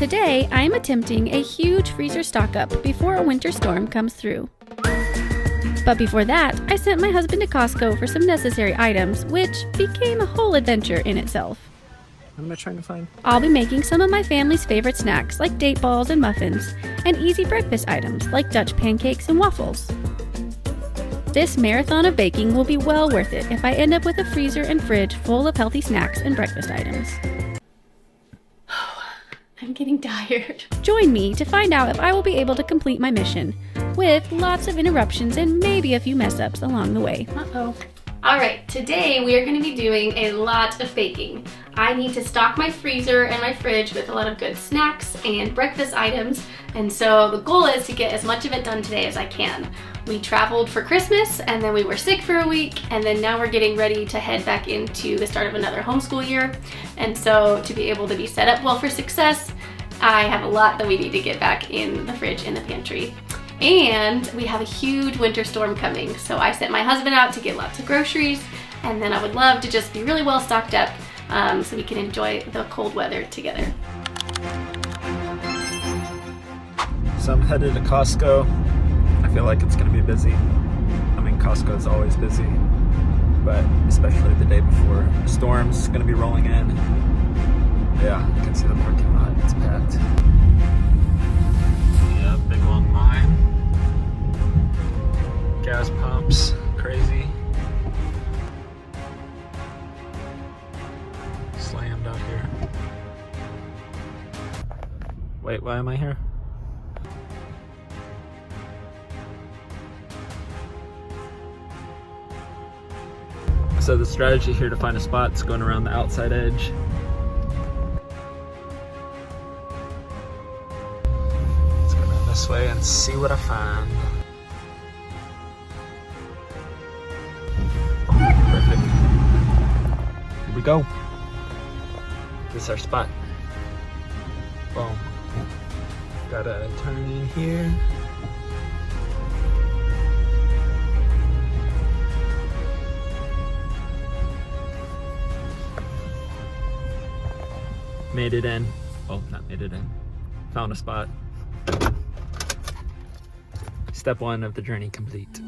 Today, I am attempting a huge freezer stock up before a winter storm comes through. But before that, I sent my husband to Costco for some necessary items, which became a whole adventure in itself. What am I trying to find? I'll be making some of my family's favorite snacks like date balls and muffins, and easy breakfast items like Dutch pancakes and waffles. This marathon of baking will be well worth it if I end up with a freezer and fridge full of healthy snacks and breakfast items. I'm getting tired. Join me to find out if I will be able to complete my mission, with lots of interruptions and maybe a few mess-ups along the way. Alright, today we are going to be doing a lot of baking. I need to stock my freezer and my fridge with a lot of good snacks and breakfast items, and so the goal is to get as much of it done today as I can. We traveled for Christmas, and then we were sick for a week, and then now we're getting ready to head back into the start of another homeschool year. And so to be able to be set up well for success, I have a lot that we need to get back in the fridge and the pantry. And we have a huge winter storm coming, so I sent my husband out to get lots of groceries, and then I would love to just be really well stocked up so we can enjoy the cold weather together. So I'm headed to Costco. I feel like it's gonna be busy. I mean, Costco is always busy, but especially the day before the storm's gonna be rolling in. Yeah, you can see the parking lot, it's packed. Yeah, big long line. Gas pumps, crazy. Slammed out here. Wait, why am I here? So the strategy here to find a spot is going around the outside edge. Let's go around this way and see what I find. Perfect. Here we go. This is our spot. Boom. Gotta turn in here. Made it in. Oh, not made it in. Found a spot. Step one of the journey complete.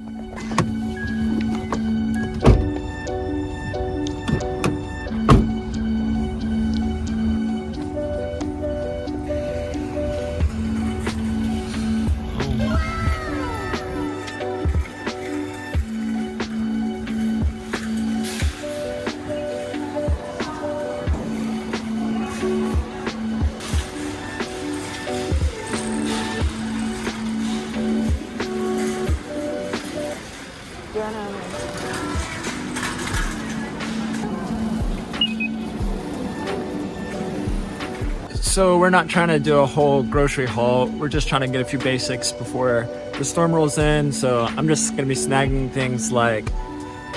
So we're not trying to do a whole grocery haul. We're just trying to get a few basics before the storm rolls in. So I'm just gonna be snagging things like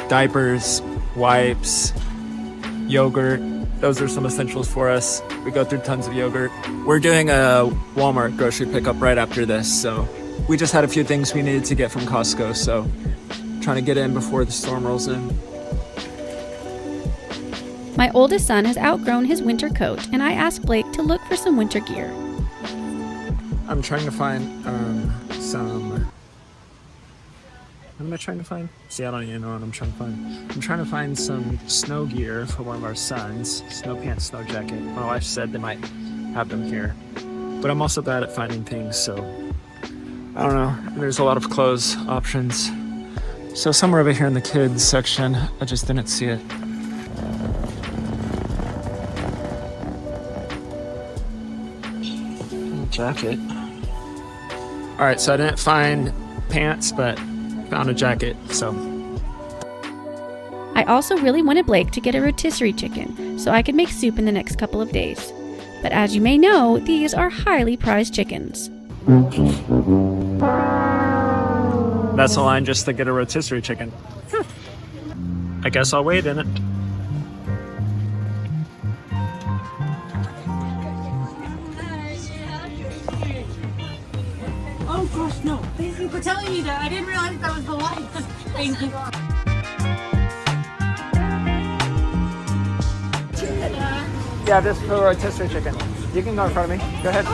diapers, wipes, yogurt. Those are some essentials for us. We go through tons of yogurt. We're doing a Walmart grocery pickup right after this. So we just had a few things we needed to get from Costco. So trying to get in before the storm rolls in. My oldest son has outgrown his winter coat, and I asked Blake to look for some winter gear. I'm trying to find some... What am I trying to find? See, I don't even know what I'm trying to find. I'm trying to find some snow gear for one of our sons. Snow pants, snow jacket. My wife said they might have them here. But I'm also bad at finding things, so... I don't know. There's a lot of clothes options. So somewhere over here in the kids section, I just didn't see it. Jacket. All right, so I didn't find pants, but found a jacket, so. I also really wanted Blake to get a rotisserie chicken so I could make soup in the next couple of days. But as you may know, these are highly prized chickens. That's a line just to get a rotisserie chicken. I guess I'll wait in it. Oh gosh, no. Thank you for telling me that. I didn't realize that was the line. Thank you. Yeah, this is for rotisserie chicken. You can go in front of me. Go ahead.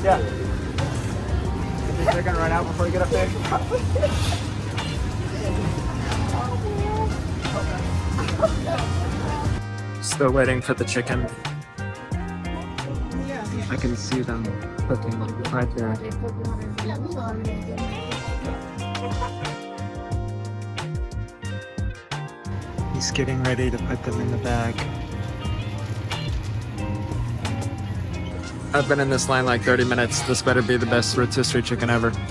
Yeah. Get your chicken right out before you get up there. Still waiting for the chicken. I can see them cooking right there. He's getting ready to put them in the bag. I've been in this line like 30 minutes. This better be the best rotisserie chicken ever. Look at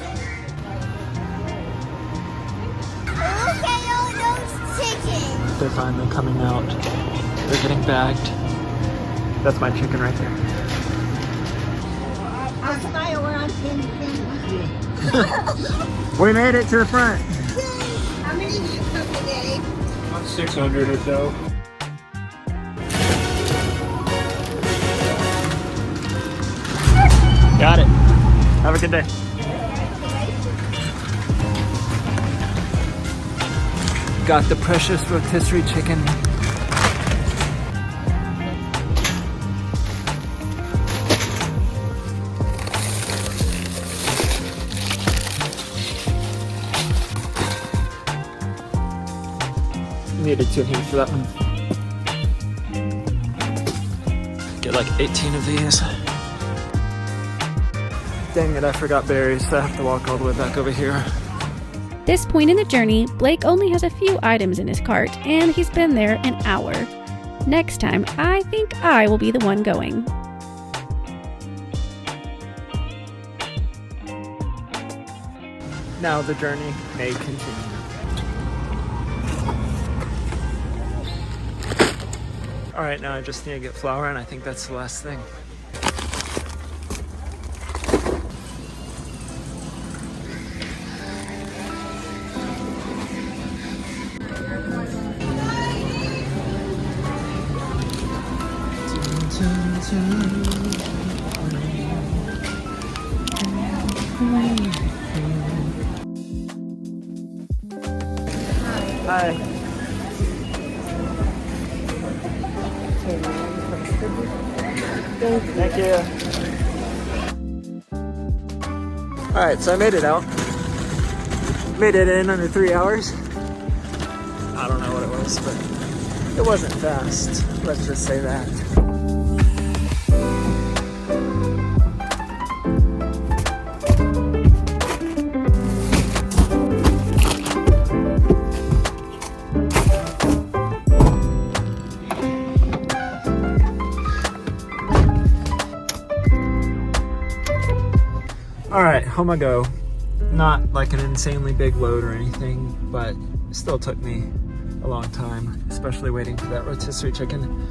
all those chickens. They're finally coming out. They're getting bagged. That's my chicken right there. I'll smile when I'm in. We made it to the front. How many did you cook today? About 600 or so. Got it. Have a good day. Got the precious rotisserie chicken. Needed 2 hands for that one. Get like 18 of these. Dang it, I forgot berries, so I have to walk all the way back over here. This point in the journey, Blake only has a few items in his cart, and he's been there an hour. Next time, I think I will be the one going. Now the journey may continue. Alright, now I just need to get flour, and I think that's the last thing. Hi. Thank you. Alright, so I made it out. Made it in under 3 hours. I don't know what it was, but it wasn't fast. Let's just say that. Alright, home I go. Not like an insanely big load or anything, but it still took me a long time, especially waiting for that rotisserie chicken.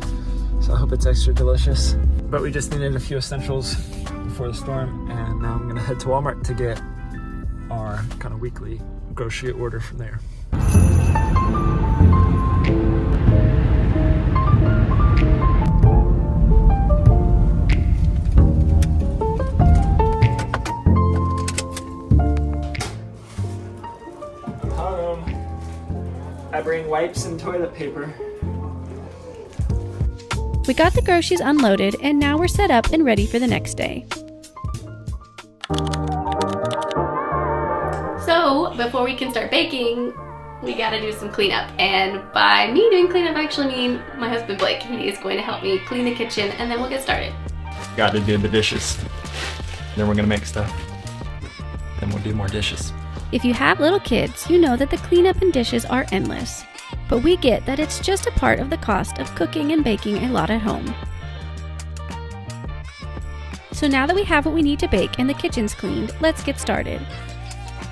So I hope it's extra delicious. But we just needed a few essentials before the storm, and now I'm gonna head to Walmart to get our kind of weekly grocery order from there. I bring wipes and toilet paper. We got the groceries unloaded, and now we're set up and ready for the next day. So, before we can start baking, we gotta do some cleanup. And by me doing cleanup, I actually mean my husband Blake. He is going to help me clean the kitchen, and then we'll get started. Got to do the dishes. Then we're gonna make stuff. Then we'll do more dishes. If you have little kids, you know that the cleanup and dishes are endless. But we get that it's just a part of the cost of cooking and baking a lot at home. So now that we have what we need to bake and the kitchen's cleaned, let's get started.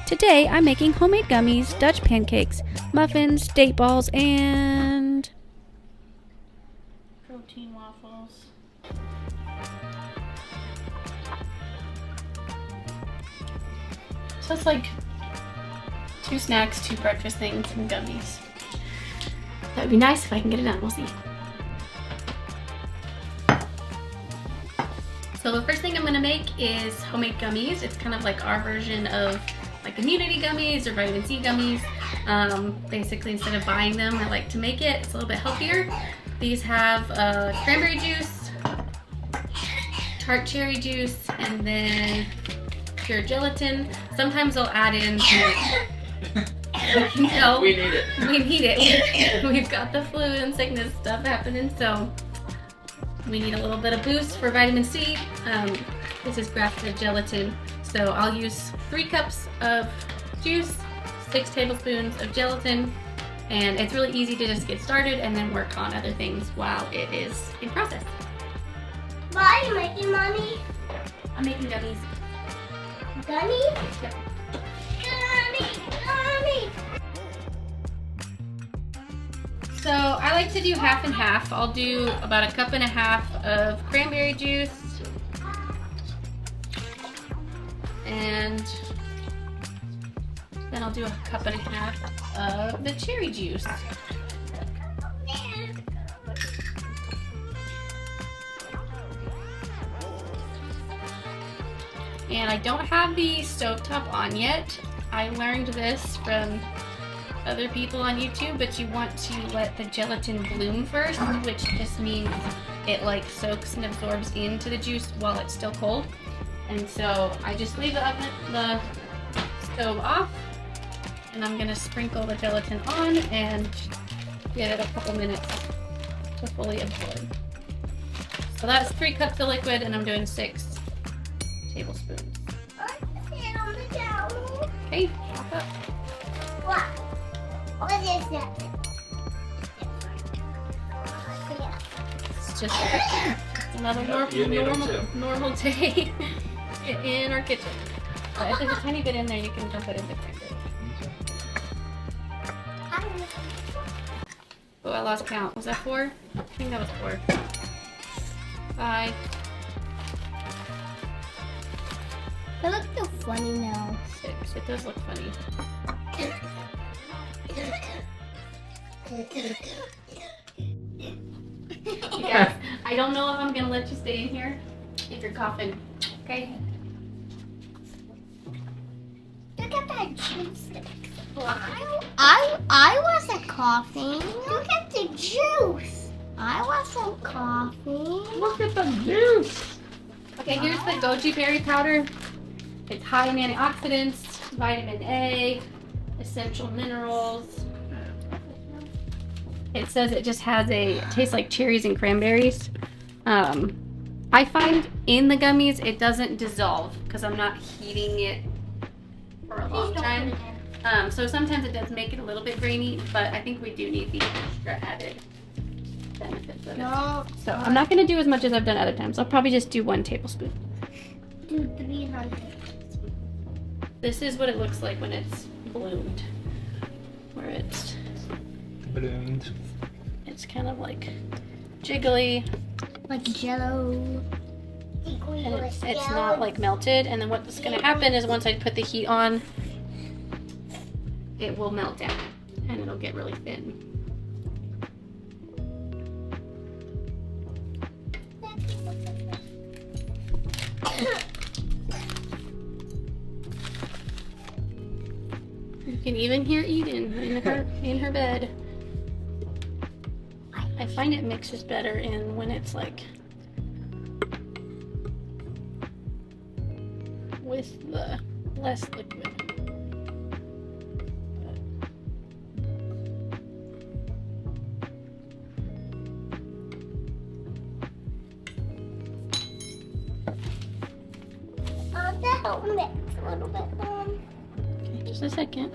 Today I'm making homemade gummies, Dutch pancakes, muffins, date balls, and protein waffles. So it's like 2 snacks, 2 breakfast things, and gummies. That would be nice if I can get it done, we'll see. So the first thing I'm gonna make is homemade gummies. It's kind of like our version of like immunity gummies or vitamin C gummies. Basically, instead of buying them, I like to make it. It's a little bit healthier. These have cranberry juice, tart cherry juice, and then pure gelatin. Sometimes I'll add in no, We need it. we need it. We've got the flu and sickness stuff happening, so we need a little bit of boost for vitamin C. This is grass-fed gelatin, so I'll use 3 cups of juice, 6 tablespoons of gelatin, and it's really easy to just get started and then work on other things while it is in process. What are you making, Mommy? I'm making gummies. Gummies? Yep. Gummy! So I like to do half and half. I'll do about 1.5 cups of cranberry juice and then I'll do 1.5 cups of the cherry juice. And I don't have the stovetop on yet. I learned this from other people on YouTube, but you want to let the gelatin bloom first, which just means it like soaks and absorbs into the juice while it's still cold. And so I just leave the stove off, and I'm gonna sprinkle the gelatin on and give it a couple minutes to fully absorb. So that's 3 cups of liquid, and I'm doing 6 tablespoons. Okay, pop up. What? What is that? It's just another You need 'em too. normal day in our kitchen. But if there's a tiny bit in there, you can dump it in the cranberry. Oh, I lost count. Was that 4? I think that was 4. 5. They look so funny now. 6. It does look funny. You guys, I don't know if I'm gonna let you stay in here if you're coughing. Okay? Look at that juice. I wasn't coughing. Look at the juice. I wasn't coughing. Look at the juice. Okay, here's the goji berry powder. It's high in antioxidants, vitamin A, essential minerals. It says it just has it tastes like cherries and cranberries. I find in the gummies it doesn't dissolve because I'm not heating it for a long time. So sometimes it does make it a little bit grainy, but I think we do need the extra added benefits of it. No. So I'm not going to do as much as I've done other times. I'll probably just do 1 tablespoon. Do 300. This is what it looks like when it's bloomed. Where it's Ballooned. kind of like jiggly Like Jello. and it's not like melted. And then what's going to happen is once I put the heat on, it will melt down and it'll get really thin. You can even hear Eden in her bed. I find it mixes better in when it's like with the less liquid. That'll mix a little bit. Okay, just a second.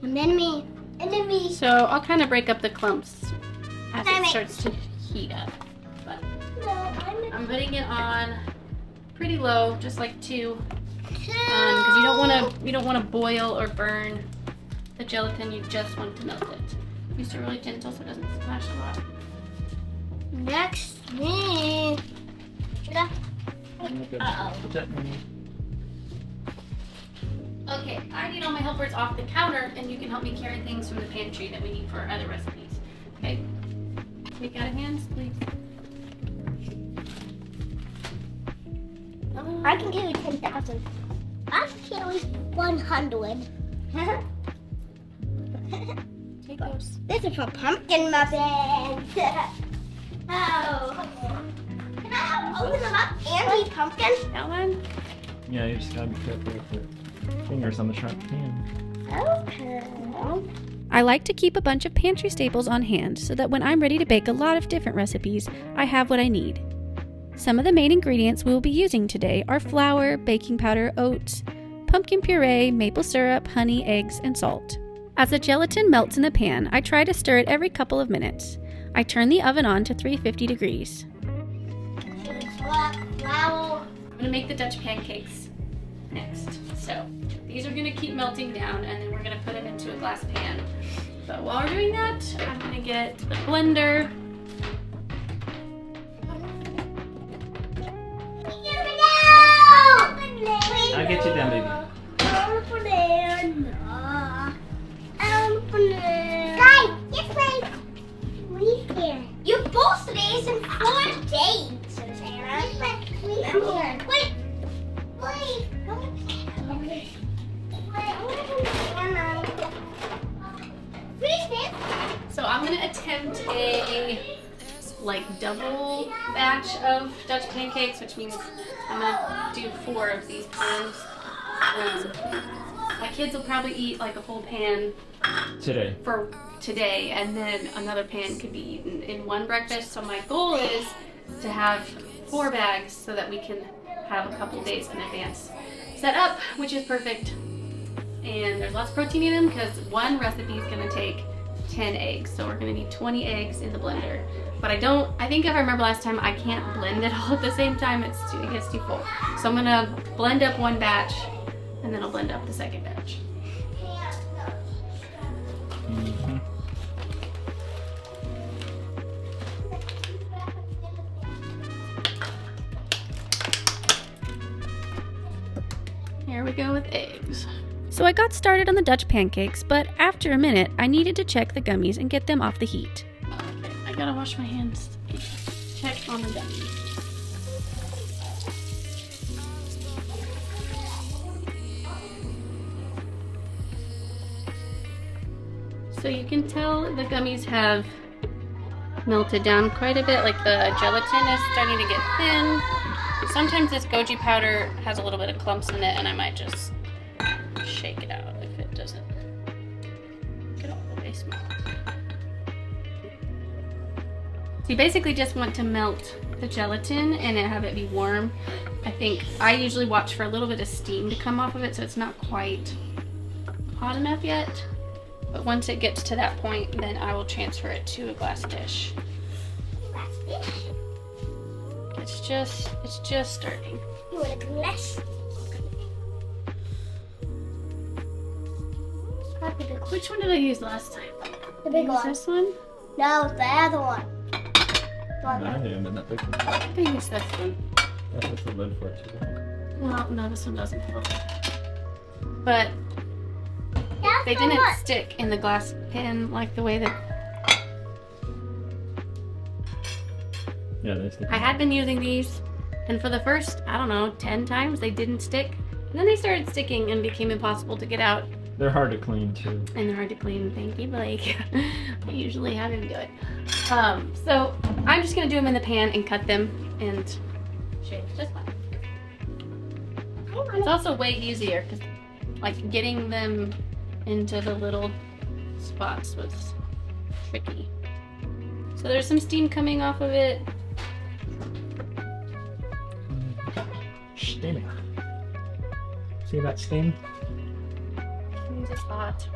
And then me. So I'll kind of break up the clumps as Can I it mix? starts to heat up. But No, I'm I'm putting it on pretty low, just like 2, because you don't want to boil or burn the gelatin. You just want to melt it. Use it really gentle so it doesn't splash a lot. Next me. Uh-oh. Okay, I need all my helpers off the counter, and you can help me carry things from the pantry that we need for our other recipes. Okay? Take out of hands, please. I can carry 10,000. I can carry 100. Take those. gross. This is for pumpkin muffins. Oh. Can I open them up and eat pumpkin? That one? Yeah, you just gotta be careful with your fingers on the sharp pan. Okay. I like to keep a bunch of pantry staples on hand so that when I'm ready to bake a lot of different recipes, I have what I need. Some of the main ingredients we will be using today are flour, baking powder, oats, pumpkin puree, maple syrup, honey, eggs, and salt. As the gelatin melts in the pan, I try to stir it every couple of minutes. I turn the oven on to 350 degrees. Flour. I'm gonna make the Dutch pancakes next. So these are gonna keep melting down and then we're gonna put them into a glass pan. But while we're doing that, I'm gonna get the blender. I'll get you done, baby. Guys, yes, please. Please here. You both these in 4 days, Sarah. Please here. Wait. Please. So I'm gonna attempt a double batch of Dutch pancakes, which means I'm gonna do 4 of these pans. My kids will probably eat like a whole pan Today. for today, and then another pan could be eaten in one breakfast. So my goal is to have 4 bags so that we can have a couple days in advance set up, which is perfect. And there's lots of protein in them because one recipe is gonna take 10 eggs. So we're gonna need 20 eggs in the blender. But I think if I remember last time, I can't blend it all at the same time. It gets too full. So I'm gonna blend up one batch and then I'll blend up the second batch. Mm-hmm. Here we go with eggs. So I got started on the Dutch pancakes, but after a minute, I needed to check the gummies and get them off the heat. Okay, I gotta wash my hands. Check on the gummies. So you can tell the gummies have melted down quite a bit, like the gelatin is starting to get thin. Sometimes this goji powder has a little bit of clumps in it and I might just shake it out if it doesn't get all the way small. So you basically just want to melt the gelatin and have it be warm. I usually watch for a little bit of steam to come off of it so it's not quite hot enough yet. But once it gets to that point, then I will transfer it to a glass dish. It's just starting. You want a glass? Which one did I use last time? The big Was one. this one? No, the other one. I didn't, but not big one. I think I used this one. That's what's the lid for it too. No, this one doesn't have a lid. But That's they the didn't one. stick in the glass pan like the way that Yeah, they stick. I had been using these. And for the first, 10 times, they didn't stick. And then they started sticking and became impossible to get out. They're hard to clean too. And they're hard to clean. Thank you, Blake. I usually have him do it. So I'm just gonna do them in the pan and cut them and shape just fine. It's also way easier because getting them into the little spots was tricky. So there's some steam coming off of it. Steaming. See that steam? It's just hot.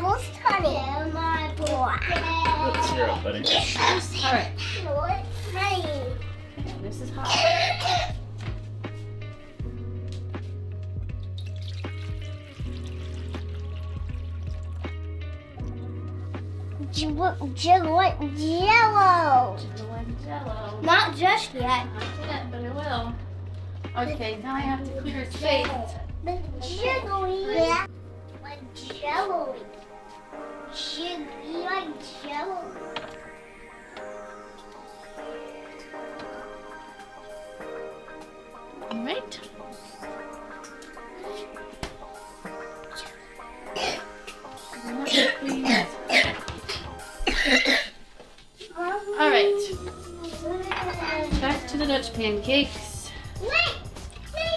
Most honey. My boy. Put syrup, buddy. All right, Honey. this is hot. Jello. Jello. Not just yet. Not yet, but it will. Okay, now I have to clear space. But jiggly. Like jello-y. Jiggly like jello. All right. All right. Back to the Dutch pancakes. Wait there.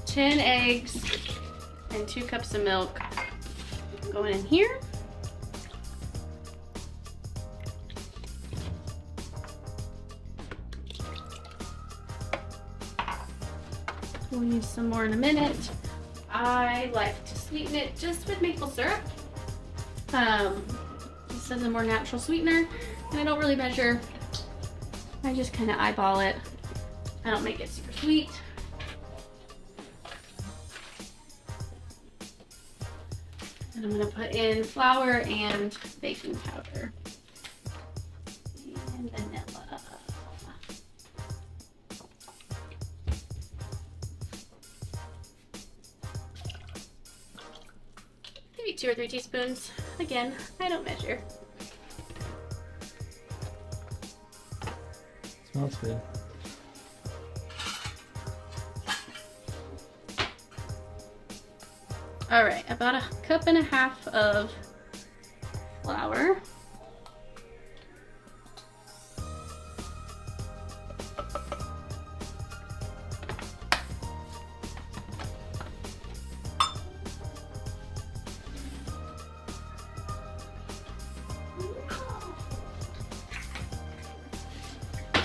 10 eggs and 2 cups of milk going in here. We'll use some more in a minute. I like to sweeten it just with maple syrup. This is a more natural sweetener, and I don't really measure. I just kind of eyeball it. I don't make it super sweet. And I'm gonna put in flour and baking powder and vanilla. Maybe 2 or 3 teaspoons. Again, I don't measure. Smells good. All right, about 1.5 cups of flour.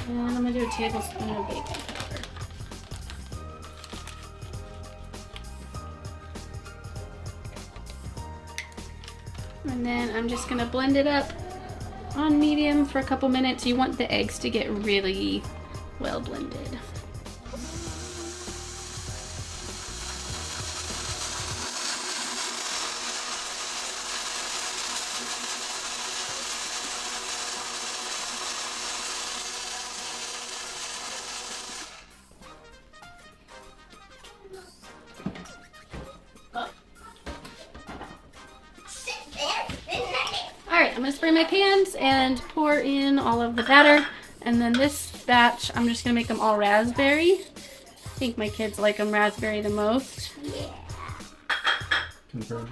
And I'm gonna do a tablespoon of baking powder. And then I'm just gonna blend it up on medium for a couple minutes. You want the eggs to get really well blended. Alright, I'm going to spray my pans and pour in all of the batter. And then this batch, I'm just going to make them all raspberry. I think my kids like them raspberry the most. Confirmed.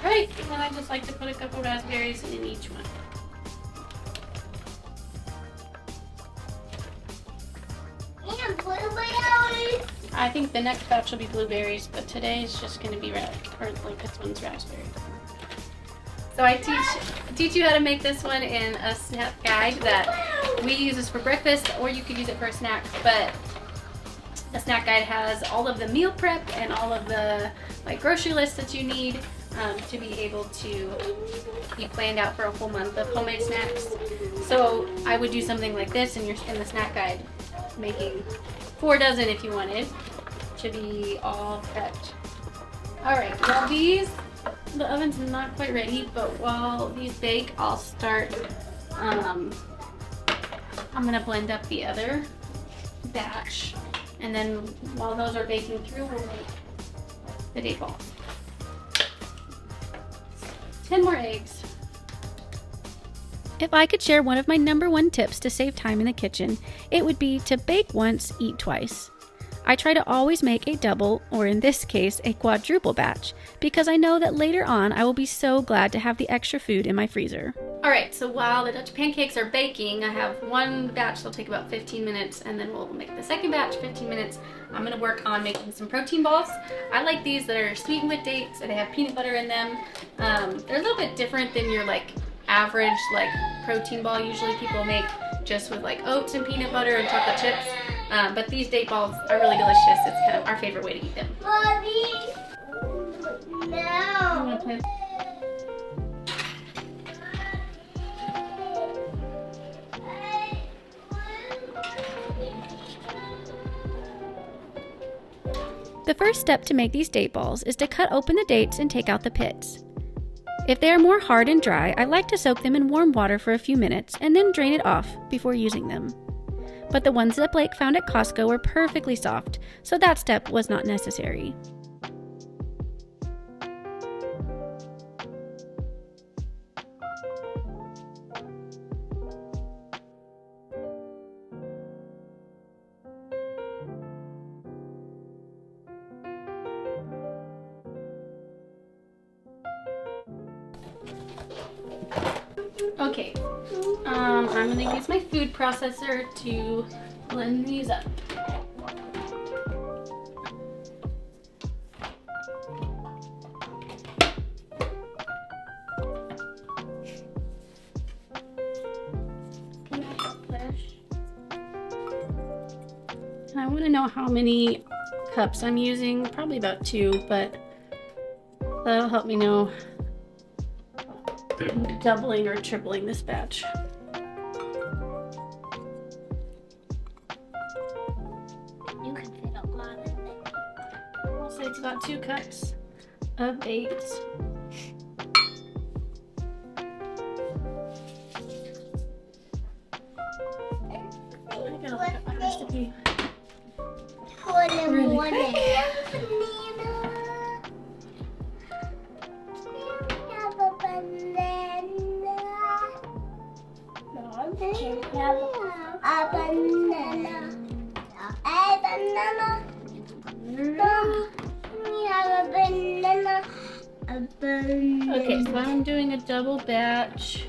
Alright, and then I just like to put a couple raspberries in each one. And blueberries. I think the next batch will be blueberries, but today's just going to be this one's raspberry. So I teach you how to make this one in a snap guide that we use this for breakfast, or you could use it for a snack. But the snack guide has all of the meal prep and all of the grocery lists that you need to be able to be planned out for a whole month of homemade snacks. So I would do something like this in the snack guide, making 4 dozen if you wanted to be all prepped. All right, well the oven's not quite ready, but while these bake, I'll start, I'm gonna blend up the other batch, and then while those are baking through, we'll make the day balls. 10 more eggs. If I could share one of my #1 tips to save time in the kitchen, it would be to bake once, eat twice. I try to always make a double, or in this case, a quadruple batch, because I know that later on I will be so glad to have the extra food in my freezer. Alright, so while the Dutch pancakes are baking, I have one batch that'll take about 15 minutes, and then we'll make the second batch 15 minutes. I'm going to work on making some protein balls. I like these that are sweetened with dates and they have peanut butter in them. They're a little bit different than your average like protein ball usually people make just with like oats and peanut butter and chocolate chips. But these date balls are really delicious. It's kind of our favorite way to eat them. Mommy. You No. wanna play? The first step to make these date balls is to cut open the dates and take out the pits. If they are more hard and dry, I like to soak them in warm water for a few minutes and then drain it off before using them. But the ones that Blake found at Costco were perfectly soft, so that step was not necessary. Okay, I'm gonna use my food processor to blend these up. And I want to know how many cups I'm using, probably about 2, but that'll help me know doubling or tripling this batch. You can fit a lot in it. I'll say it's about 2 cups of dates. I gotta look at my recipe. Put in Really one quick. A banana. A banana. We have a banana. A banana. Okay, so I'm doing a double batch.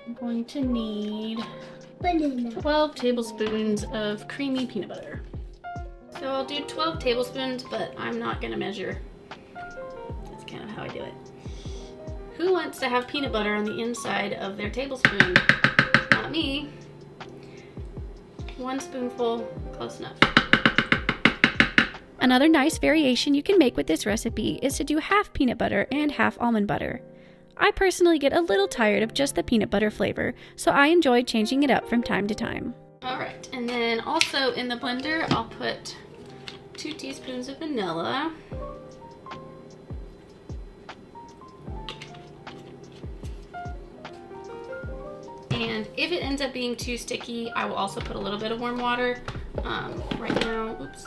I'm going to need Banana. 12 tablespoons of creamy peanut butter. So I'll do 12 tablespoons, but I'm not gonna measure. That's kind of how I do it. Who wants to have peanut butter on the inside of their tablespoon? Not me. 1 spoonful, close enough. Another nice variation you can make with this recipe is to do half peanut butter and half almond butter. I personally get a little tired of just the peanut butter flavor, so I enjoy changing it up from time to time. Alright, and then also in the blender, I'll put 2 teaspoons of vanilla. And if it ends up being too sticky, I will also put a little bit of warm water. Right now, oops.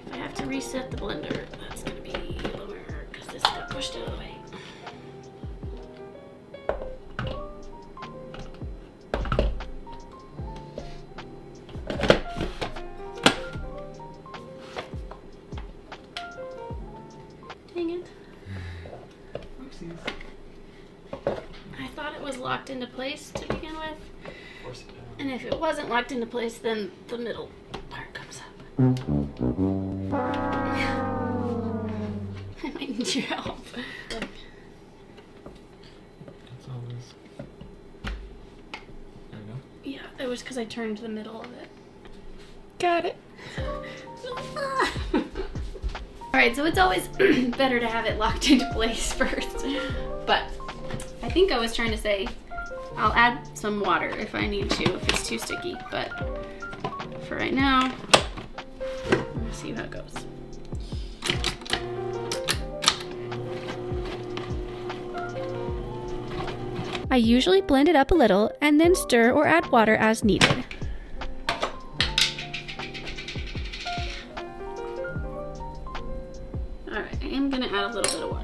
If I have to reset the blender, that's gonna be a bummer because this got pushed out of the way. Dang it. I thought it was locked into place to begin with. And if it wasn't locked into place, then the middle part comes up. I might need your help. That's all it is. There we go. Yeah, it was because I turned the middle of it. Got it. Alright, so it's always better to have it locked into place first. But I think I was trying to say I'll add some water if I need to, if it's too sticky. But for right now, let's see how it goes. I usually blend it up a little and then stir or add water as needed. Alright, I am gonna add a little bit of water.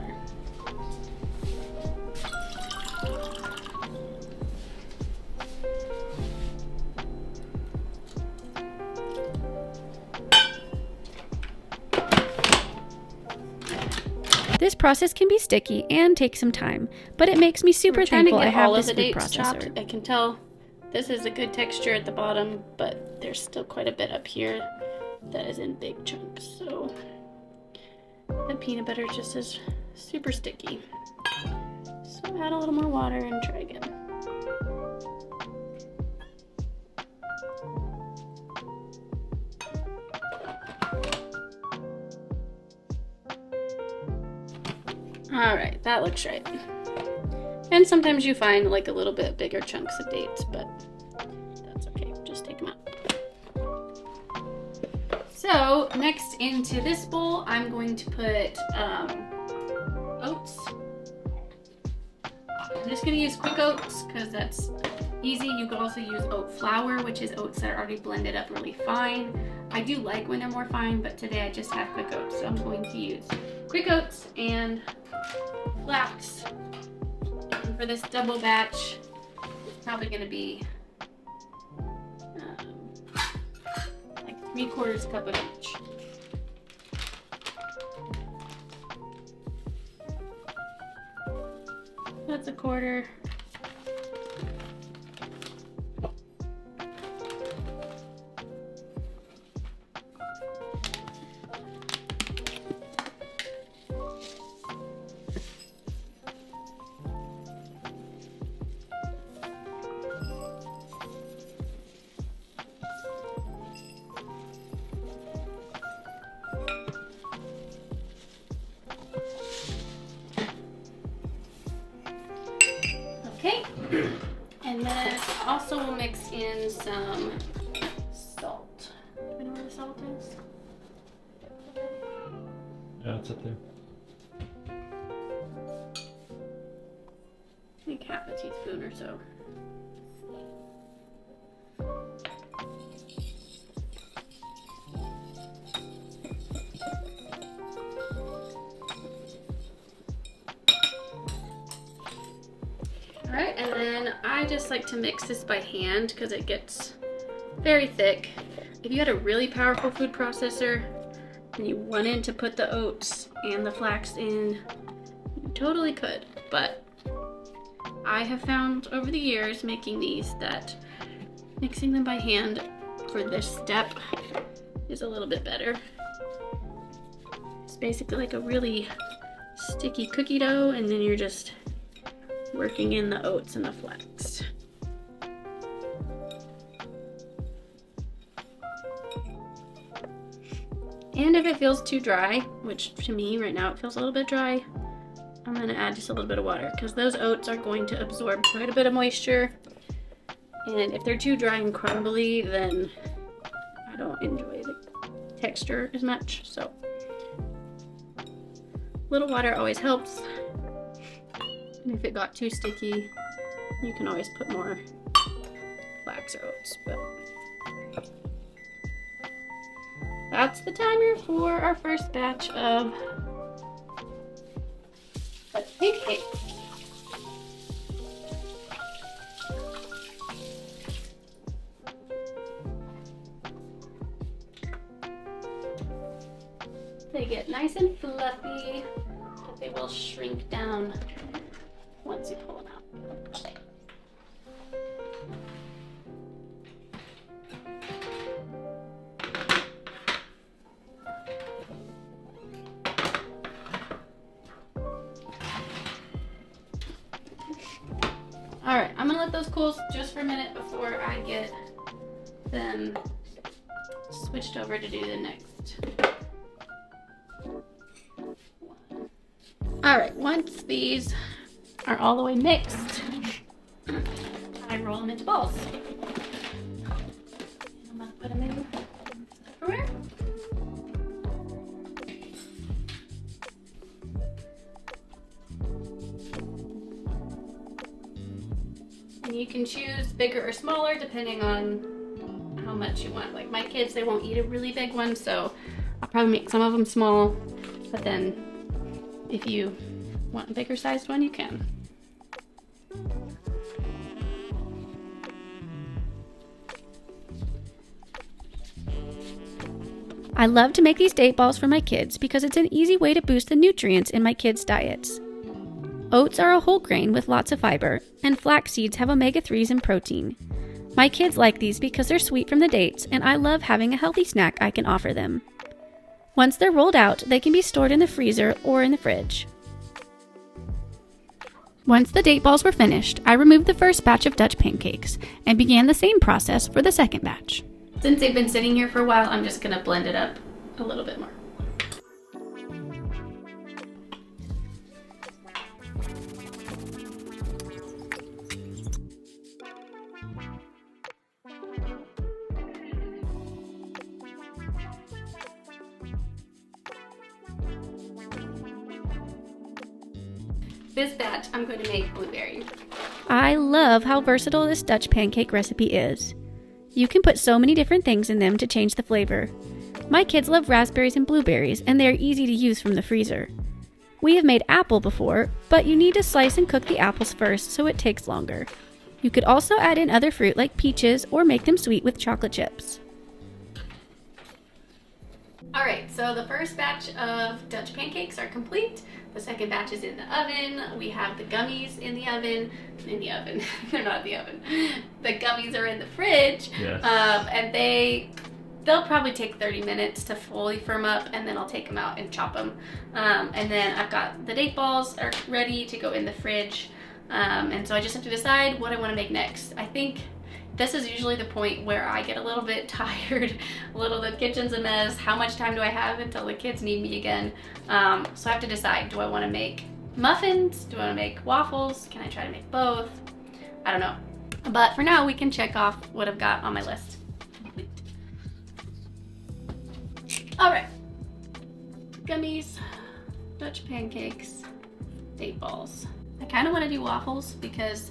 This process can be sticky and take some time, but it makes me super thankful I have this food processor. I can tell this is a good texture at the bottom, but there's still quite a bit up here that is in big chunks. So The peanut butter just is super sticky. So add a little more water and try again. All right, that looks right. And sometimes you find like a little bit bigger chunks of dates, but that's okay. Just take them out. So next into this bowl, I'm going to put oats. I'm just gonna use quick oats because that's easy. You could also use oat flour, which is oats that are already blended up really fine. I do like when they're more fine, but today I just have quick oats, so I'm going to use quick oats and flax. And for this double batch, it's probably gonna be like 3/4 cup of each. That's 1/4. Okay, and then also we'll mix in some salt. Do you know where the salt is? Yeah, it's up there. Like half a teaspoon or so. Alright, and then I just like to mix this by hand because it gets very thick. If you had a really powerful food processor and you wanted to put the oats and the flax in, you totally could. But I have found over the years making these that mixing them by hand for this step is a little bit better. It's basically like a really sticky cookie dough, and then you're just working in the oats and the flax. And if it feels too dry, which to me right now it feels a little bit dry, I'm gonna add just a little bit of water because those oats are going to absorb quite a bit of moisture. And if they're too dry and crumbly, then I don't enjoy the texture as much. So a little water always helps. And if it got too sticky, you can always put more flax or oats. But that's the timer for our first batch of pancake. They get nice and fluffy, but they will shrink down once you pull them out. All right, I'm gonna let those cool just for a minute before I get them switched over to do the next. All right, once these are all the way mixed, I roll them into balls. I'm gonna put them in Tupperware. And you can choose bigger or smaller depending on how much you want. Like my kids, they won't eat a really big one, so I'll probably make some of them small, but then if you want a bigger sized one, you can. I love to make these date balls for my kids because it's an easy way to boost the nutrients in my kids' diets. Oats are a whole grain with lots of fiber, and flax seeds have omega-3s and protein. My kids like these because they're sweet from the dates, and I love having a healthy snack I can offer them. Once they're rolled out, they can be stored in the freezer or in the fridge. Once the date balls were finished, I removed the first batch of Dutch pancakes and began the same process for the second batch. Since they've been sitting here for a while, I'm just going to blend it up a little bit more. This batch, I'm going to make blueberry. I love how versatile this Dutch pancake recipe is. You can put so many different things in them to change the flavor. My kids love raspberries and blueberries, and they are easy to use from the freezer. We have made apple before, but you need to slice and cook the apples first, so it takes longer. You could also add in other fruit like peaches or make them sweet with chocolate chips. Alright, so the first batch of Dutch pancakes are complete. The second batch is in the oven. We have the gummies in the oven. They're not in the oven. The gummies are in the fridge. Yes. And they'll probably take 30 minutes to fully firm up, and then I'll take them out and chop them. And then I've got the date balls are ready to go in the fridge. And so I just have to decide what I want to make next. I think this is usually the point where I get a little bit tired, the kitchen's a mess. How much time do I have until the kids need me again? So I have to decide, do I want to make muffins? Do I want to make waffles? Can I try to make both? I don't know. But for now, we can check off what I've got on my list. Complete. All right. Gummies, Dutch pancakes, date balls. I kind of want to do waffles because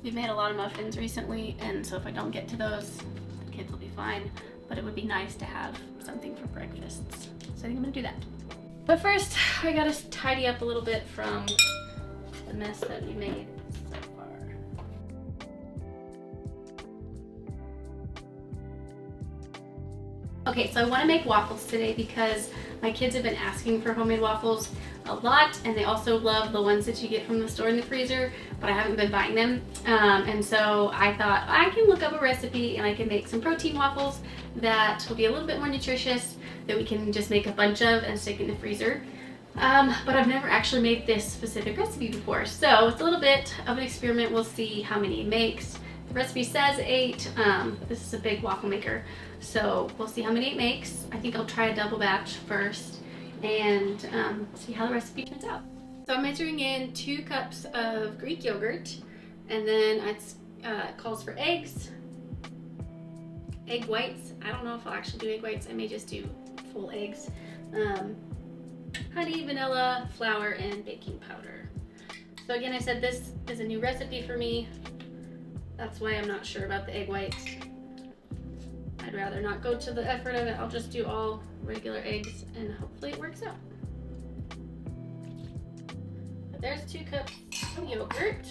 we've made a lot of muffins recently, and so if I don't get to those, the kids will be fine. But it would be nice to have something for breakfasts. So I think I'm gonna do that. But first, I gotta tidy up a little bit from the mess that we made so far. Okay, so I wanna make waffles today because my kids have been asking for homemade waffles a lot, and they also love the ones that you get from the store in the freezer, but I haven't been buying them. And so I thought I can look up a recipe and I can make some protein waffles that will be a little bit more nutritious, that we can just make a bunch of and stick in the freezer. But I've never actually made this specific recipe before, so it's a little bit of an experiment. We'll see how many it makes. The recipe says 8, but this is a big waffle maker, so we'll see how many it makes. I think I'll try a double batch first and see how the recipe turns out. So I'm measuring in 2 cups of Greek yogurt, and then it calls for eggs, egg whites. I don't know if I'll actually do egg whites. I may just do full eggs. Honey, vanilla, flour, and baking powder. So again, I said this is a new recipe for me. That's why I'm not sure about the egg whites. I'd rather not go to the effort of it. I'll just do all regular eggs and hopefully it works out. But there's 2 cups of yogurt.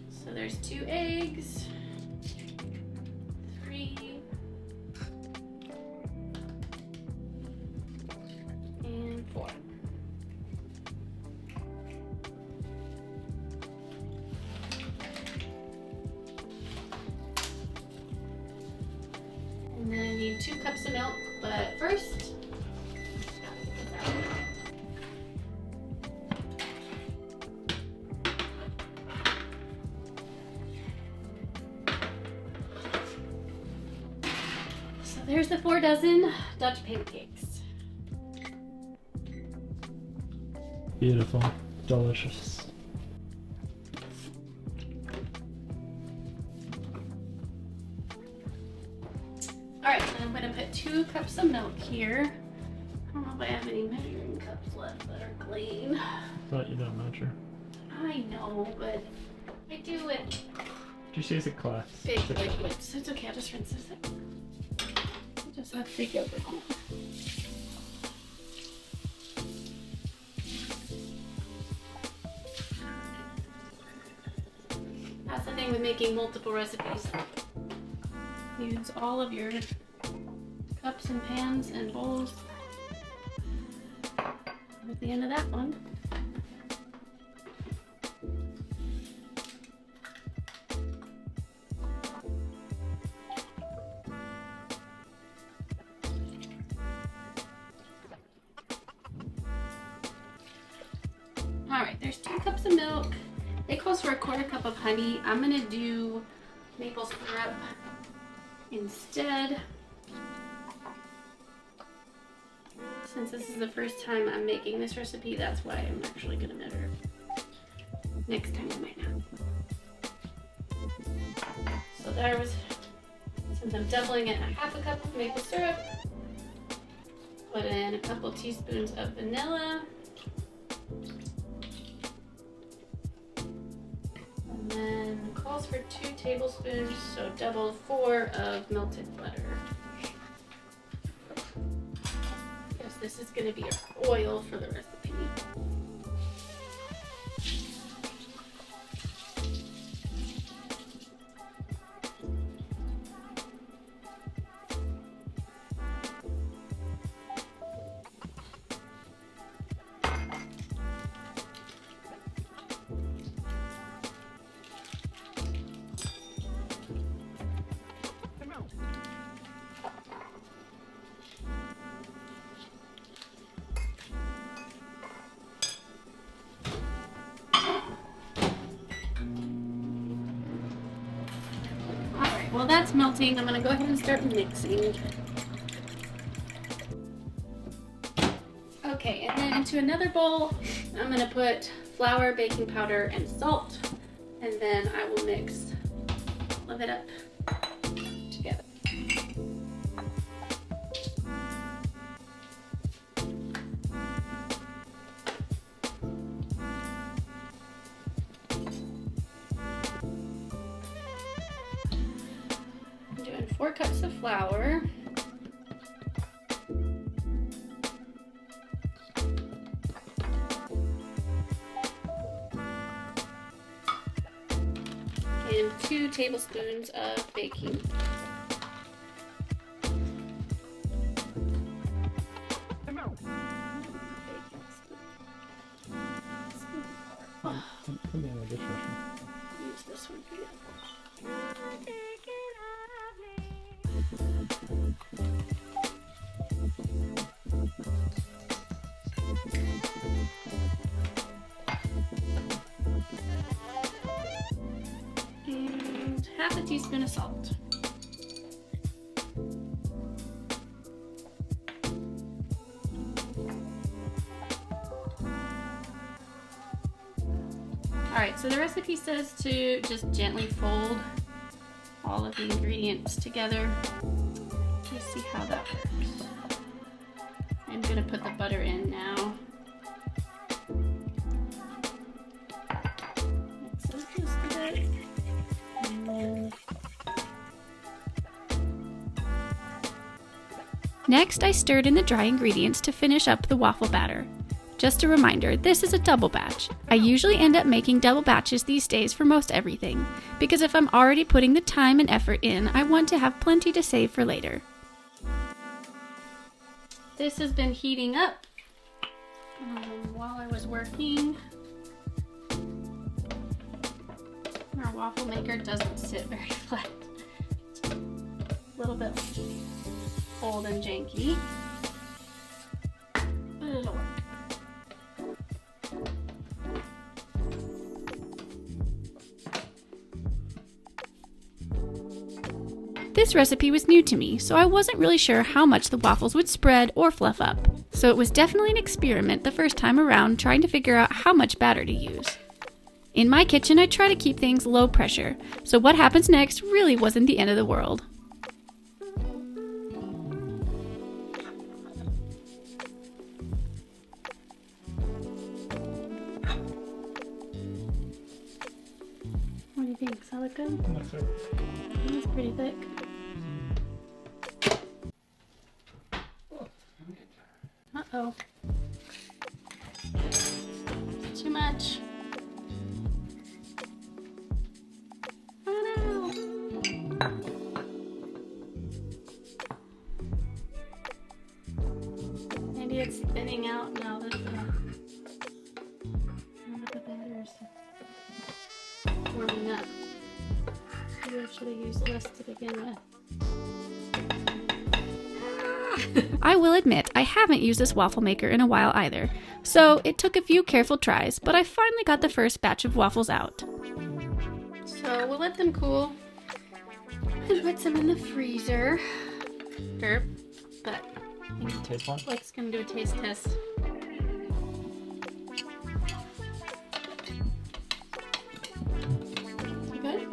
So there's 2 eggs. 3. And 4. And then I need 2 cups of milk, but first, there's the 4 dozen Dutch pancakes. Beautiful. Delicious. Alright, so I'm going to put 2 cups of milk here. I don't know if I have any measuring cups left that are clean. But you don't measure. I know, but I do it Just use a class. big liquids. It's okay, I'll just rinse this out. I just have big yogurt on it. That's the thing with making multiple recipes. Use all of your cups and pans and bowls at the end of that one. Alright, there's 2 cups of milk. It calls for a 1/4 cup of honey. I'm gonna do maple syrup instead. Since this is the first time I'm making this recipe, that's why I'm actually gonna measure it. Next time I might not. So there's, since I'm doubling it, 1/2 cup of maple syrup. Put in a couple teaspoons of vanilla. And then calls for 2 tablespoons, so double 4 of melted butter. Guess this is gonna be our oil for the recipe. While that's melting, I'm gonna go ahead and start mixing. Okay, and then into another bowl, I'm gonna put flour, baking powder, and salt, and then I will mix all of it up together. I'm doing 4 cups of flour. And 2 tablespoons of baking. Use this one here. And 1/2 teaspoon of salt. Alright, so the recipe says to just gently fold all of the ingredients together. Let's see how that works. I'm going to put the butter in now. Mix it just a bit. And then... Next, I stirred in the dry ingredients to finish up the waffle batter. Just a reminder, this is a double batch. I usually end up making double batches these days for most everything, because if I'm already putting the time and effort in, I want to have plenty to save for later. This has been heating up while I was working. Our waffle maker doesn't sit very flat. It's a little bit old and janky, but it'll work. This recipe was new to me, so I wasn't really sure how much the waffles would spread or fluff up. So it was definitely an experiment the first time around, trying to figure out how much batter to use. In my kitchen, I try to keep things low pressure, so what happens next really wasn't the end of the world. What do you think? Does that look good? That's pretty thick. Uh-oh. Too much. Oh no! warming up. Maybe I should have used less to begin with. I will admit, I haven't used this waffle maker in a while either, so it took a few careful tries, but I finally got the first batch of waffles out. So we'll let them cool and put some in the freezer. But I think Taste one? Blake's gonna do a taste test. You good?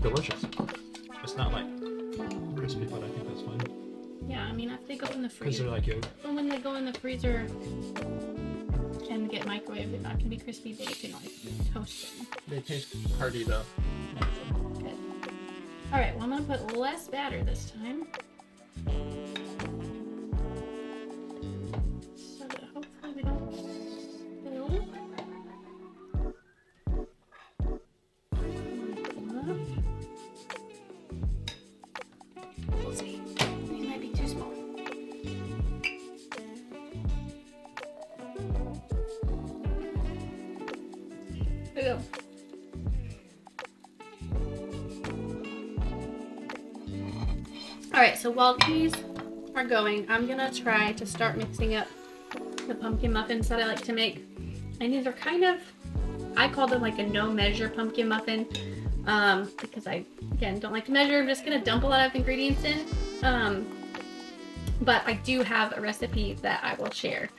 Delicious. It's not like crispy, but I think that's fine. Yeah, I mean if they go in the Because freezer. they're like yogurt. But when they go in the freezer and get microwaved, they're not gonna be crispy, but you can like toast them. They taste hearty though. Good. Alright, well I'm gonna put less batter this time. So that hopefully we don't spill. We'll see. They might be too small. There we go. Alright, so while these are going, I'm gonna try to start mixing up the pumpkin muffins that I like to make. And these are kind of, I call them like a no measure pumpkin muffin, because I, again, don't like to measure. I'm just gonna dump a lot of ingredients in. But I do have a recipe that I will share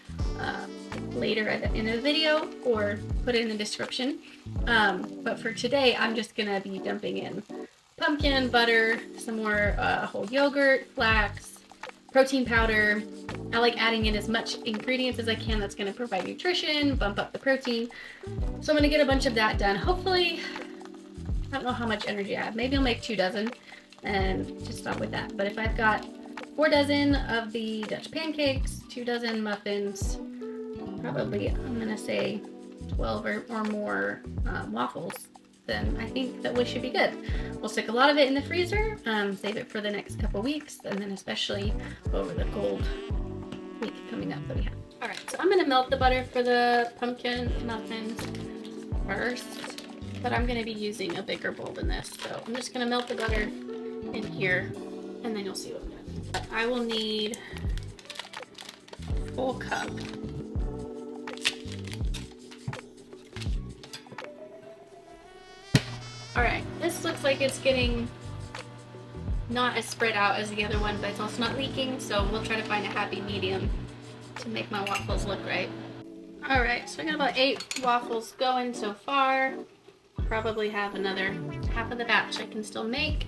later at the end of the video or put it in the description. But for today, I'm just gonna be dumping in pumpkin, butter, some more whole yogurt, flax, protein powder. I like adding in as much ingredients as I can that's going to provide nutrition, bump up the protein. So I'm going to get a bunch of that done. Hopefully, I don't know how much energy I have. Maybe I'll make 2 dozen and just stop with that. But if I've got 4 dozen of the Dutch pancakes, 2 dozen muffins, probably I'm going to say 12 or more waffles, then I think that we should be good. We'll stick a lot of it in the freezer, save it for the next couple weeks, and then especially over the cold week coming up that we have. All right, so I'm gonna melt the butter for the pumpkin muffins first, but I'm gonna be using a bigger bowl than this. So I'm just gonna melt the butter in here, and then you'll see what I'm doing. I will need a full cup. Alright, this looks like it's getting not as spread out as the other one, but it's also not leaking, so we'll try to find a happy medium to make my waffles look right. Alright, so I got about 8 waffles going so far. Probably have another half of the batch I can still make,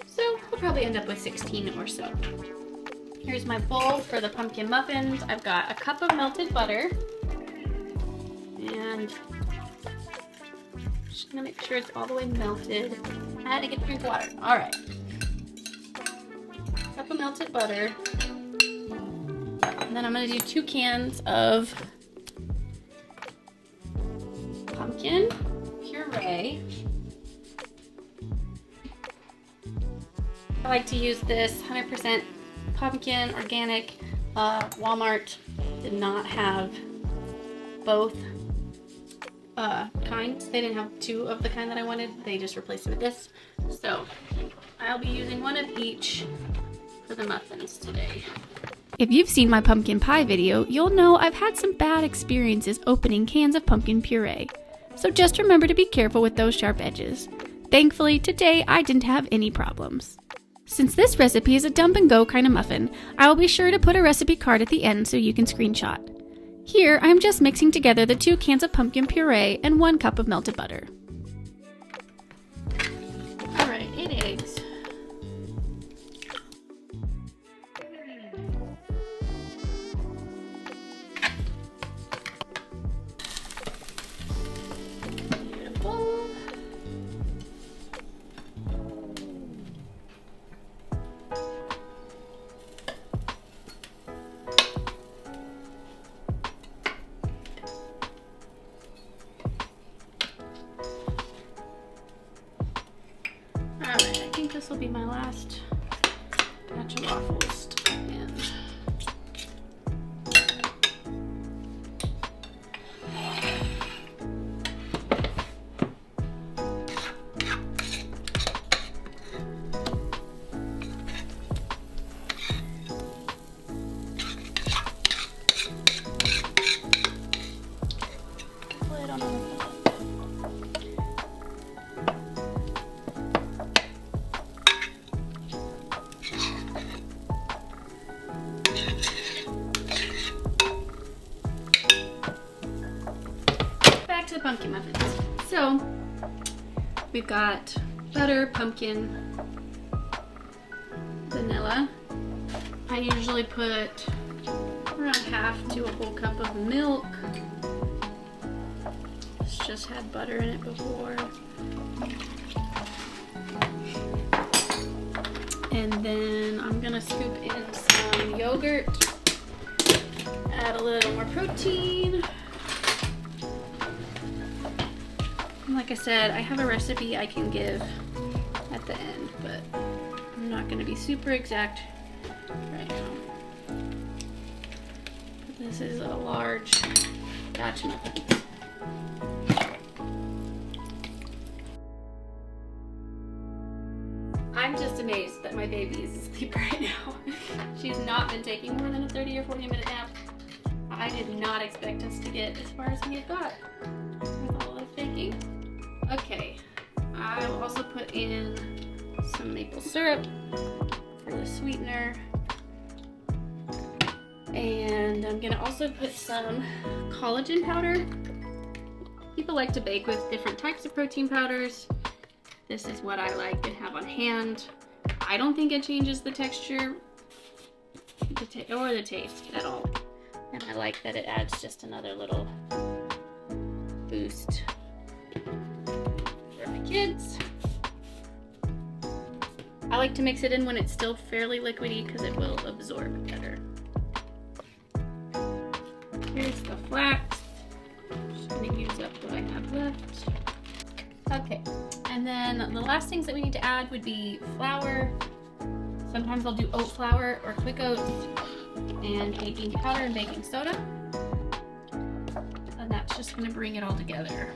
so we'll probably end up with 16 or so. Here's my bowl for the pumpkin muffins. I've got a cup of melted butter, and just gonna make sure it's all the way melted. I had to get a drink of water. All right. Cup of melted butter. And then I'm gonna do 2 cans of pumpkin puree. I like to use this 100% pumpkin, organic. Walmart did not have both kinds. They didn't have 2 of the kind that I wanted. They just replaced it with this. So I'll be using 1 of each for the muffins today. If you've seen my pumpkin pie video, you'll know I've had some bad experiences opening cans of pumpkin puree. So just remember to be careful with those sharp edges. Thankfully, today I didn't have any problems. Since this recipe is a dump and go kind of muffin, I will be sure to put a recipe card at the end so you can screenshot. Here, I'm just mixing together the 2 cans of pumpkin puree and 1 cup of melted butter. All right, 8 eggs. Beautiful. Alright, I think this will be my last batch of waffles to put in. I don't know. Back to the pumpkin muffins. So we've got butter, pumpkin, vanilla. I usually put around half to a whole cup of milk. It's just had butter in it before. And then I'm gonna scoop in some yogurt, add a little more protein. And like I said, I have a recipe I can give at the end, but I'm not gonna be super exact right now. This is a large batch muffin. I'm just amazed that my baby is asleep right now. She's not been taking more than a 30 or 40 minute nap. I did not expect us to get as far as we had got with all this baking. Okay, I will also put in some maple syrup for the sweetener. And I'm gonna also put some collagen powder. People like to bake with different types of protein powders. This is what I like to have on hand. I don't think it changes the texture or the taste at all. And I like that it adds just another little boost for my kids. I like to mix it in when it's still fairly liquidy because it will absorb better. Here's the flax. Just gonna use up what I have left. Okay, and then the last things that we need to add would be flour. Sometimes I'll do oat flour or quick oats, and baking powder and baking soda. And that's just gonna bring it all together.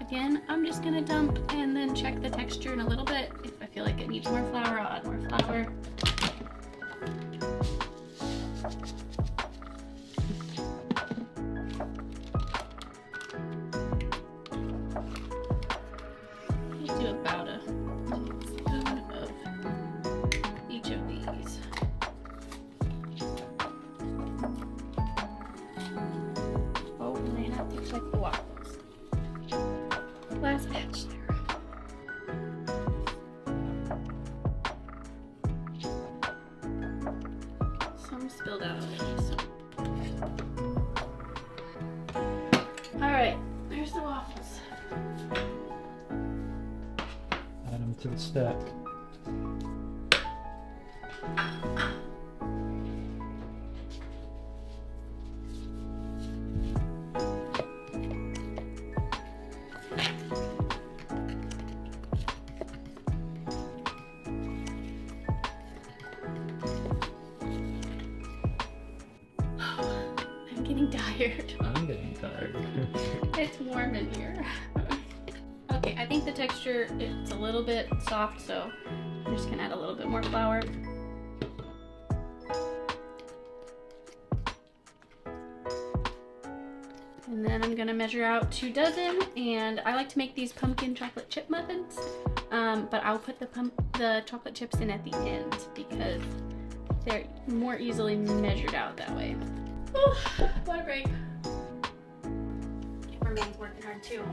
Again, I'm just gonna dump and then check the texture in a little bit. If I feel like it needs more flour, I'll add more flour. Do about a spoon of each of these. Oh man, that looks like the waffles. Last batch there. Some spilled out already, so. Alright, there's the waffles. Add them to the stack. I'm getting tired. I'm getting tired. It's warm in here. Okay, I think the texture, it's a little bit soft, so I'm just gonna add a little bit more flour. And then I'm gonna measure out 2 dozen, and I like to make these pumpkin chocolate chip muffins, but I'll put the chocolate chips in at the end because they're more easily measured out that way. Whew, what a break. Cameraman's working hard too.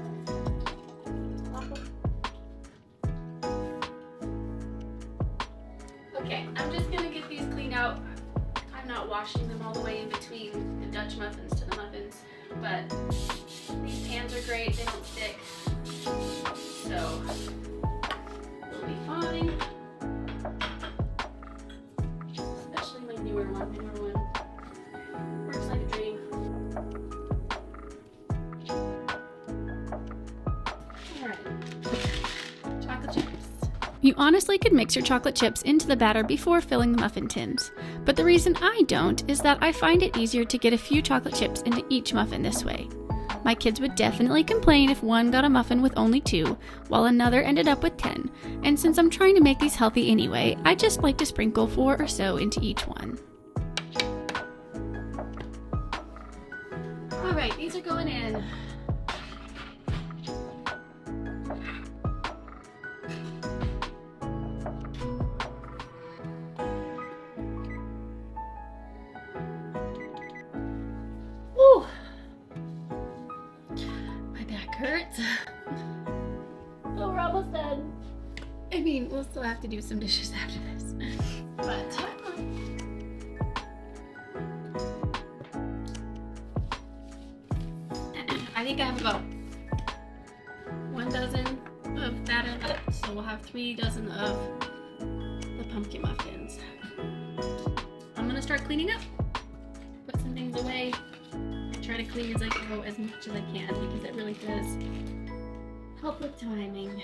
Okay, I'm just gonna get these cleaned out. I'm not washing them all the way in between the Dutch muffins to the muffins, but these pans are great, they don't stick, so we'll be fine. Especially my newer one. Works like a dream. Alright, chocolate chips. You honestly could mix your chocolate chips into the batter before filling the muffin tins, but the reason I don't is that I find it easier to get a few chocolate chips into each muffin this way. My kids would definitely complain if one got a muffin with only 2, while another ended up with 10, and since I'm trying to make these healthy anyway, I just like to sprinkle 4 or so into each one. right, these are going in. Woo! My back hurts. Oh, we're almost done. I mean, we'll still have to do some dishes after this. But I think I have about 1 dozen of batter left, so we'll have 3 dozen of the pumpkin muffins. I'm gonna start cleaning up. Put some things away. I try to clean as I go as much as I can because it really does help with timing.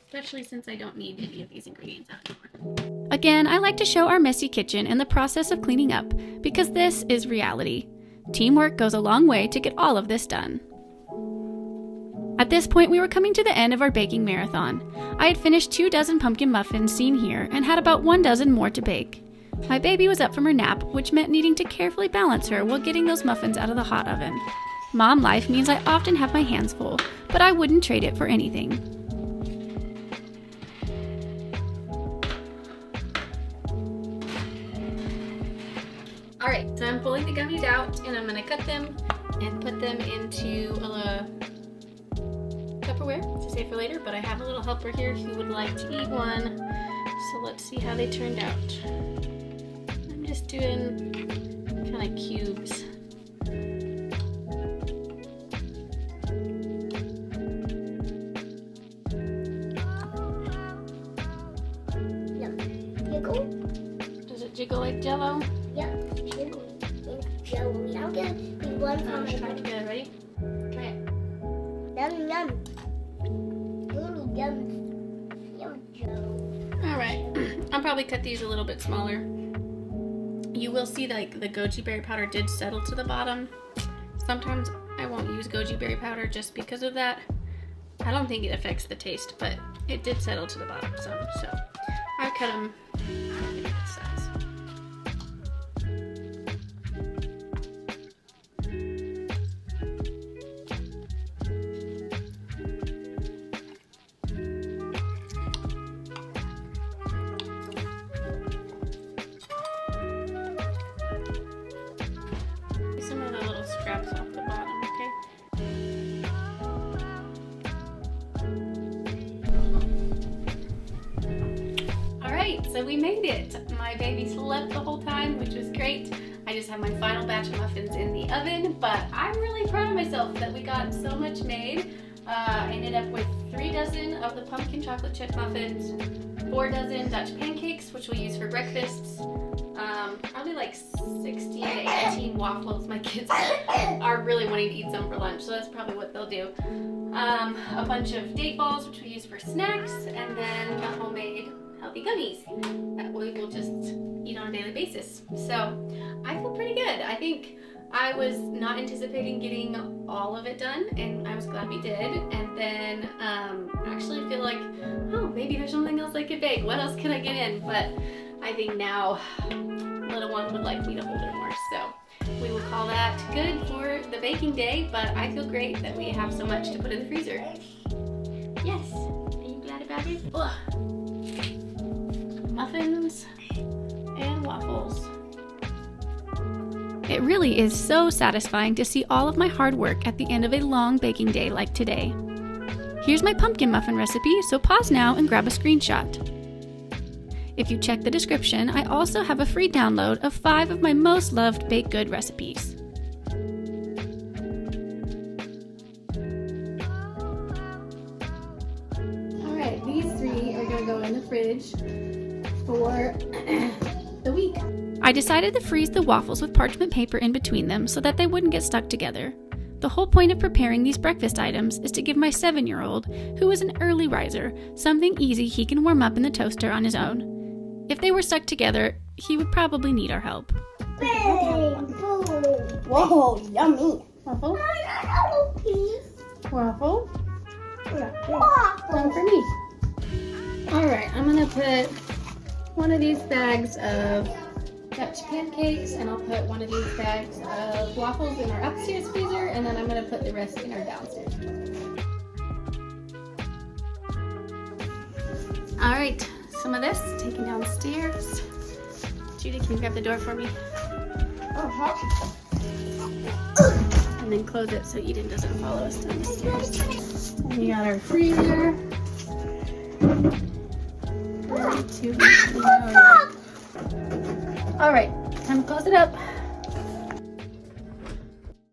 Especially since I don't need any of these ingredients anymore. Again, I like to show our messy kitchen and the process of cleaning up because this is reality. Teamwork goes a long way to get all of this done. At this point, we were coming to the end of our baking marathon. I had finished 2 dozen pumpkin muffins seen here and had about 1 dozen more to bake. My baby was up from her nap, which meant needing to carefully balance her while getting those muffins out of the hot oven. Mom life means I often have my hands full, but I wouldn't trade it for anything. Alright, so I'm pulling the gummies out and I'm going to cut them and put them into a Tupperware to save for later, but I have a little helper here who would like to eat one, so let's see how they turned out. I'm just doing kind of cubes. Jiggle? Does it jiggle like Jell-O? Yep, jiggle. Jelly. I'm gonna be one I'm from just trying to get it ready. Try it. Yum yum. Yummy yum. Yum Joe. Alright, I'll probably cut these a little bit smaller. You will see like the goji berry powder did settle to the bottom. Sometimes I won't use goji berry powder just because of that. I don't think it affects the taste, but it did settle to the bottom some, so I cut them this size. Some of the little scraps off the bottom, okay? Alright, so we made it. My baby slept the whole time, which was great. I just have my final batch of muffins in the oven, but I'm really proud of myself that we got so much made. I ended up with 3 dozen of the pumpkin chocolate chip muffins, 4 dozen Dutch pancakes, which we'll use for breakfasts, probably like 16 to 18 waffles. My kids are really wanting to eat some for lunch, so that's probably what they'll do. A bunch of date balls, which we use for snacks, and then the homemade healthy gummies that we will just eat on a daily basis. So I feel pretty good. I think I was not anticipating getting all of it done, and I was glad we did. And then actually feel like, oh, maybe there's something else I could bake. What else can I get in? But I think now little one would like me to hold her more. So we will call that good for the baking day, but I feel great that we have so much to put in the freezer. Yes. Are you glad about it? Ugh. Muffins and waffles. It really is so satisfying to see all of my hard work at the end of a long baking day like today. Here's my pumpkin muffin recipe, so pause now and grab a screenshot. If you check the description, I also have a free download of 5 of my most loved baked good recipes. Alright, these 3 are going to go in the fridge for the week. I decided to freeze the waffles with parchment paper in between them so that they wouldn't get stuck together. The whole point of preparing these breakfast items is to give my 7-year-old, who is an early riser, something easy he can warm up in the toaster on his own. If they were stuck together, he would probably need our help. Whoa, yummy. Waffle? Piece. Waffle? Waffle. One for me. Alright, I'm gonna put one of these bags of Dutch pancakes, and I'll put one of these bags of waffles in our upstairs freezer, and then I'm going to put the rest in our downstairs freezer. All right, some of this taken downstairs. Judy, can you grab the door for me? And then close it so Eden doesn't follow us down the stairs. And we got our freezer. All right, time to close it up.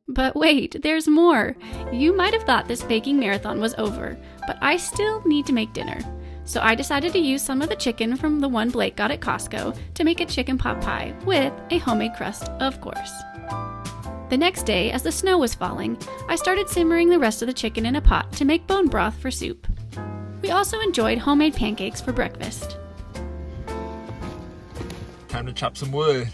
But wait, there's more. You might have thought this baking marathon was over, but I still need to make dinner. So I decided to use some of the chicken from the one Blake got at Costco to make a chicken pot pie with a homemade crust, of course. The next day, as the snow was falling, I started simmering the rest of the chicken in a pot to make bone broth for soup. We also enjoyed homemade pancakes for breakfast. Time to chop some wood.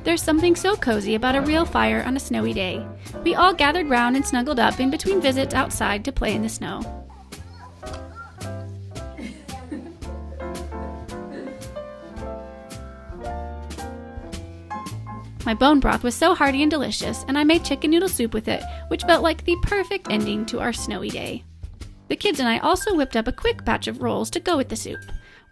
There's something so cozy about a real fire on a snowy day. We all gathered round and snuggled up in between visits outside to play in the snow. My bone broth was so hearty and delicious, and I made chicken noodle soup with it, which felt like the perfect ending to our snowy day. The kids and I also whipped up a quick batch of rolls to go with the soup,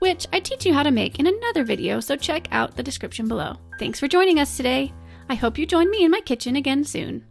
which I teach you how to make in another video, so check out the description below. Thanks for joining us today. I hope you join me in my kitchen again soon.